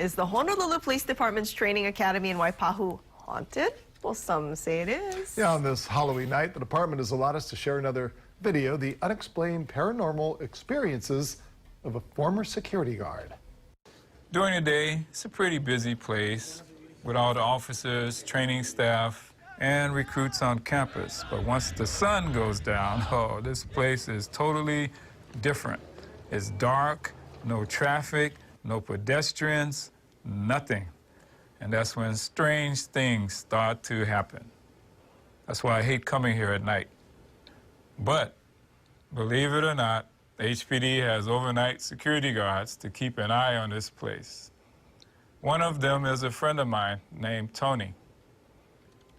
Is the Honolulu Police Department's training academy in Waipahu haunted? Well, some say it is. Yeah, on this Halloween night, the department has allowed us to share another video, the unexplained paranormal experiences of a former security guard. During the day, it's a pretty busy place with all the officers, training staff, and recruits on campus. But once the sun goes down, oh, this place is totally different. It's dark, no traffic, no pedestrians, nothing. And that's when strange things start to happen. That's why I hate coming here at night. But believe it or not, the HPD has overnight security guards to keep an eye on this place. One of them is a friend of mine named Tony.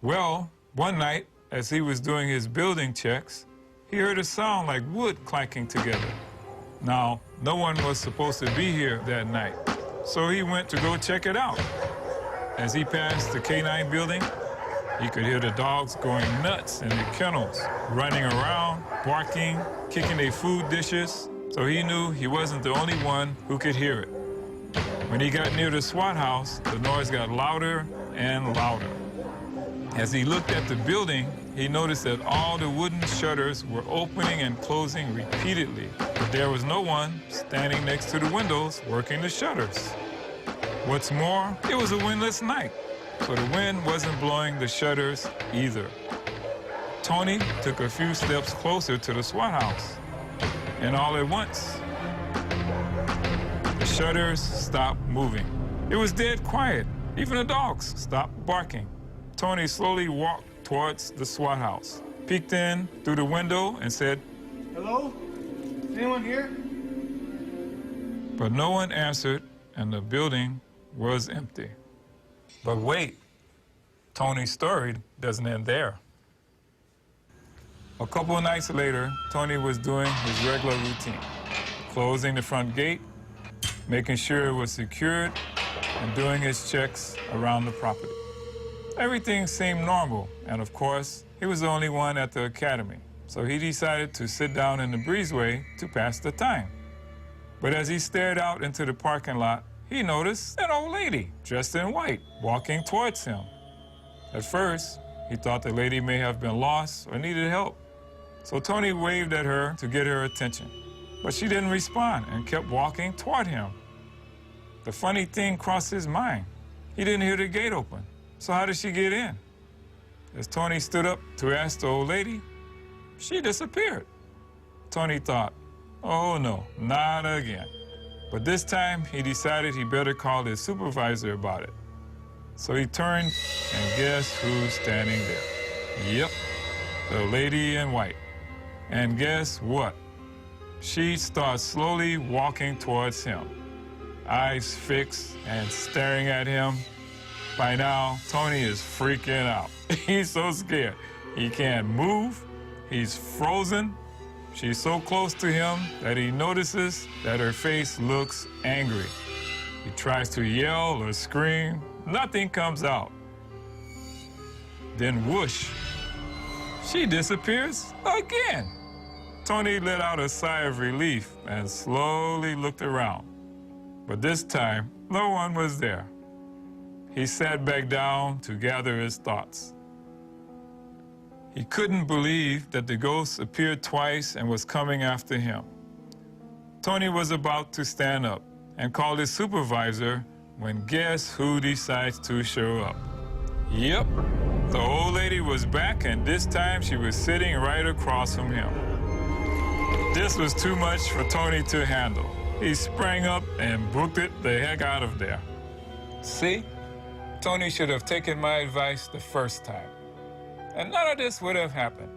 Well, one night, as he was doing his building checks, he heard a sound like wood clanking together. Now, no one was supposed to be here that night, so he went to go check it out. As he passed the K-9 building, he could hear the dogs going nuts in the kennels, running around, barking, kicking their food dishes, so he knew he wasn't the only one who could hear it. When he got near the SWAT house, the noise got louder and louder. As he looked at the building, he noticed that all the wooden shutters were opening and closing repeatedly, but there was no one standing next to the windows working the shutters. What's more, it was a windless night, so the wind wasn't blowing the shutters either. Tony took a few steps closer to the SWAT house, and all at once, the shutters stopped moving. It was dead quiet. Even the dogs stopped barking. Tony slowly walked towards the SWAT house, peeked in through the window and said, "Hello? Anyone here?" But no one answered, and the building was empty. But wait, Tony's story doesn't end there. A couple of nights later, Tony was doing his regular routine, closing the front gate, making sure it was secured, and doing his checks around the property. Everything seemed normal, and of course, he was the only one at the academy, so he decided to sit down in the breezeway to pass the time. But as he stared out into the parking lot, he noticed an old lady dressed in white walking towards him. At first, he thought the lady may have been lost or needed help. So Tony waved at her to get her attention, but she didn't respond and kept walking toward him. The funny thing crossed his mind. He didn't hear the gate open, so how did she get in? As Tony stood up to ask the old lady, she disappeared. Tony thought, oh no, not again. But this time, he decided he better call his supervisor about it. So he turned, and guess who's standing there? Yep, the lady in white. And guess what? She starts slowly walking towards him, eyes fixed and staring at him. By now, Tony is freaking out. He's so scared. He can't move. He's frozen. She's so close to him that he notices that her face looks angry. He tries to yell or scream. Nothing comes out. Then whoosh, she disappears again. Tony let out a sigh of relief and slowly looked around. But this time, no one was there. He sat back down to gather his thoughts. He couldn't believe that the ghost appeared twice and was coming after him. Tony was about to stand up and call his supervisor when guess who decides to show up? Yep, the old lady was back, and this time she was sitting right across from him. This was too much for Tony to handle. He sprang up and booked it the heck out of there. See, Tony should have taken my advice the first time, and none of this would have happened.